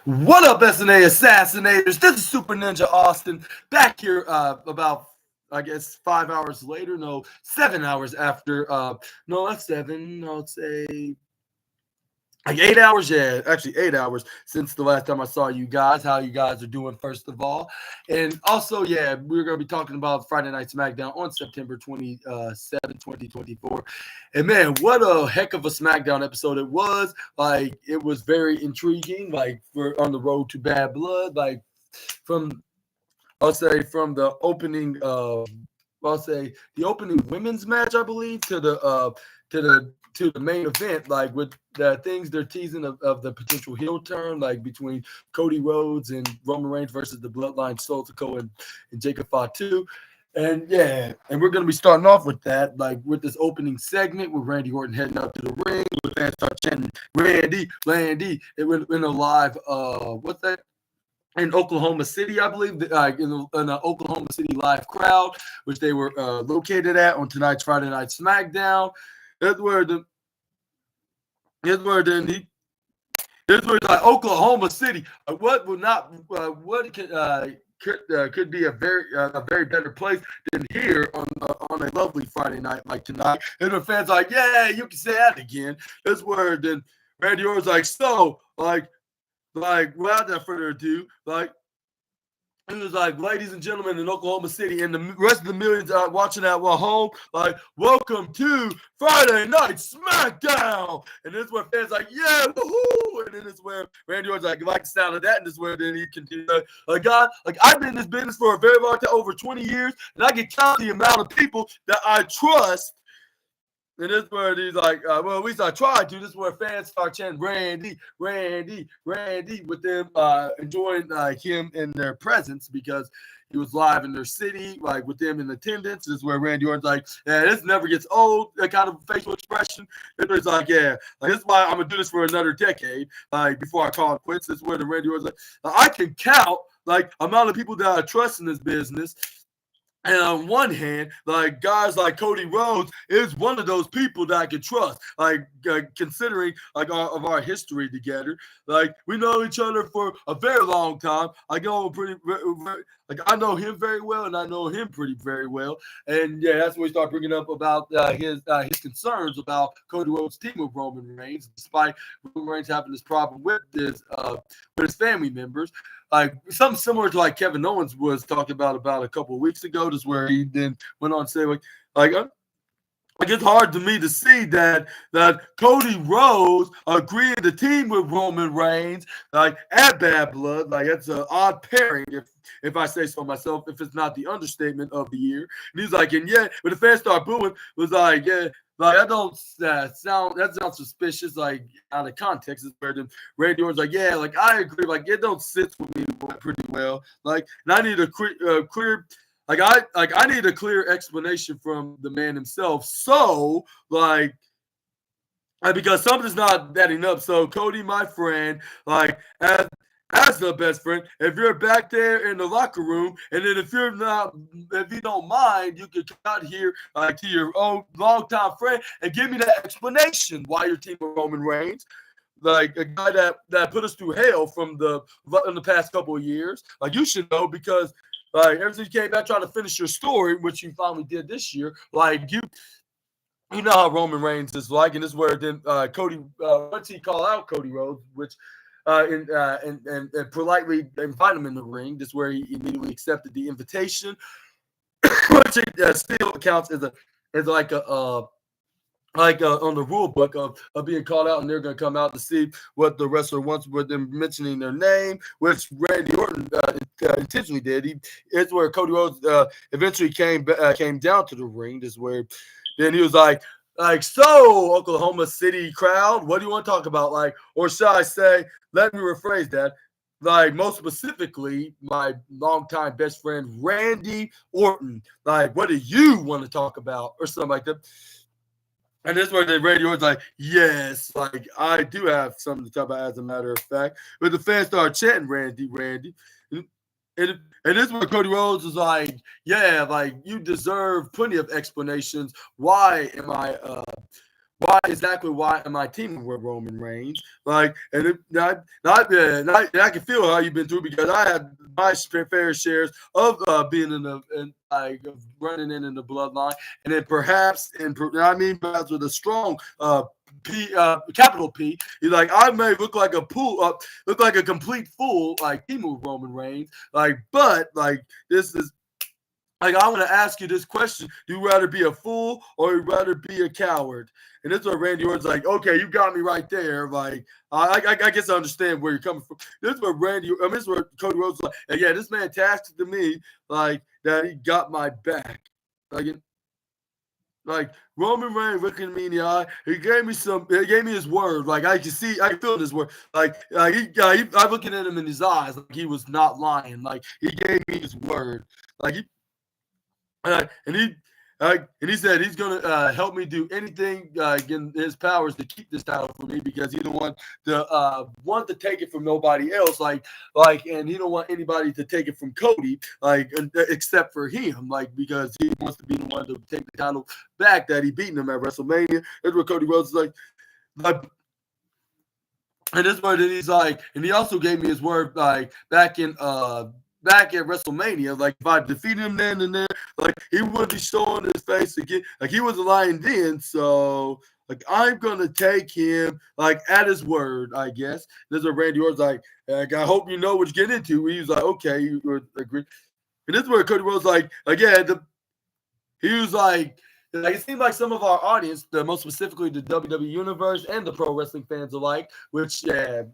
What up, SNA assassinators? This is Super Ninja Austin back here about, I guess, 5 hours later. No, 7 hours after. No, not seven. No, let's say like 8 hours. Yeah, actually 8 hours since the last time I saw you guys. How you guys are doing, first of all. And also, yeah, we're going to be talking about Friday Night SmackDown on September 27, 2024. And man, what a heck of a SmackDown episode it was. Like, it was very intriguing, like, for on the road to Bad Blood. Like, from, I'll say, from the opening, I'll say the opening women's match, I believe, to the main event, like with the things they're teasing of the potential heel turn, like between Cody Rhodes and Roman Reigns versus the Bloodline, Sol Sikoa and Jacob Fatu. And yeah, and we're gonna be starting off with that, like with this opening segment with Randy Orton heading up to the ring. The fans start chanting Randy. It went in a live what's that? In Oklahoma City, I believe, in the Oklahoma City live crowd, which they were located at on tonight's Friday Night SmackDown. That's where the Here's where then here's where like Oklahoma City. What would not what could be a very better place than here on a lovely Friday night like tonight. And the fans like, yeah, you can say that again. That's where then Randy Orton's like, so without further ado, like. It was like, ladies and gentlemen in Oklahoma City and the rest of the millions watching at home, like, welcome to Friday Night SmackDown. And this is where fans like, yeah, woohoo. And then it's where Randy Orton's like, you like the sound of that? And this is where then he continues, like, God, like, I've been in this business for a very long time, over 20 years, and I can count the amount of people that I trust. And this is where he's like, well, at least I tried to. This is where fans start chanting Randy, with them enjoying him in their presence because he was live in their city, like with them in attendance. This is where Randy Orton's like, yeah, this never gets old, that kind of facial expression. And it's like, yeah, like, this is why I'm going to do this for another decade, like, before I call it quits. This is where the Randy Orton's like, I can count, like, amount of people that I trust in this business. And on one hand, like, guys like Cody Rhodes is one of those people that I can trust. Like, considering like our history together, like, we know each other for a very long time. I know I know him very well, and I know him very well. And yeah, that's when we start bringing up about his concerns about Cody Rhodes' team with Roman Reigns, despite Roman Reigns having this problem with his family members. Like, something similar to like Kevin Owens was talking about a couple of weeks ago, just where he then went on to say like it's hard to me to see that Cody Rhodes agreeing to team with Roman Reigns, like, at Bad Blood. Like, that's an odd pairing, if I say so myself, if it's not the understatement of the year. And he's like, and yeah, when the fans start booing, was like, yeah, like, that sounds suspicious, like, out of context. Is where then Randy Orton's like, yeah, like, I agree, like, it don't sit with me pretty well, like, and I need a clear. I need a clear explanation from the man himself. So, like, because something's not adding up. So, Cody, my friend, like, as the best friend, if you're back there in the locker room, and then if you don't mind, you can come out here to your own longtime friend and give me that explanation why your team with Roman Reigns. Like, a guy that put us through hell in the past couple of years. Like, you should know, because like, ever since you came back trying to finish your story, which you finally did this year, like, you know how Roman Reigns is like, and this is where then Cody, once he called out Cody Rhodes, which and politely invite him in the ring. This is where he immediately accepted the invitation, which still counts as on the rule book of being called out, and they're going to come out to see what the wrestler wants with them mentioning their name, which Randy Orton intentionally did. It's where Cody Rhodes eventually came down to the ring. This is where then he was like, so, Oklahoma City crowd, what do you want to talk about? Like, or should I say, let me rephrase that. Like, most specifically, my longtime best friend, Randy Orton. Like, what do you want to talk about? Or something like that. And this is where the radio was like, yes, like, I do have something to talk about, as a matter of fact. But the fans started chanting Randy. And this is where Cody Rhodes was like, yeah, like, you deserve plenty of explanations. Why am I why am I teaming with Roman Reigns? Like, and it, and I can feel how you've been through because I had my fair shares of being like running in the bloodline, and then perhaps perhaps with a strong capital P. He's like, I may look like look like a complete fool, like teaming with Roman Reigns, like, but like this is. Like, I want to ask you this question. Do you rather be a fool or you rather be a coward? And this is what Randy Orton's like, okay, you got me right there. Like, I guess I understand where you're coming from. This is what this is what Cody Rhodes is like, and yeah, this man tasked to me, like, that he got my back. Like Roman Reigns looking me in the eye, he gave me his word. Like, I can feel his word. I'm looking at him in his eyes, like he was not lying. Like, he gave me his word. Like, and he said he's gonna help me do anything in his powers to keep this title for me because he don't want to take it from nobody else. And he don't want anybody to take it from Cody, except for him, because he wants to be the one to take the title back that he beaten him at WrestleMania. That's what Cody Rhodes is like. And this is what he's like, and he also gave me his word back at WrestleMania, like if I defeated him then and there, like he would be showing his face again, like he wasn't lying then. So like I'm gonna take him like at his word, I guess. This is what Randy Orton's like. I hope you know what you're getting into. He was like, okay, you agree. And this is where Cody Rhodes like again. He was like it seemed like some of our audience, most specifically the WWE universe and the pro wrestling fans alike, which is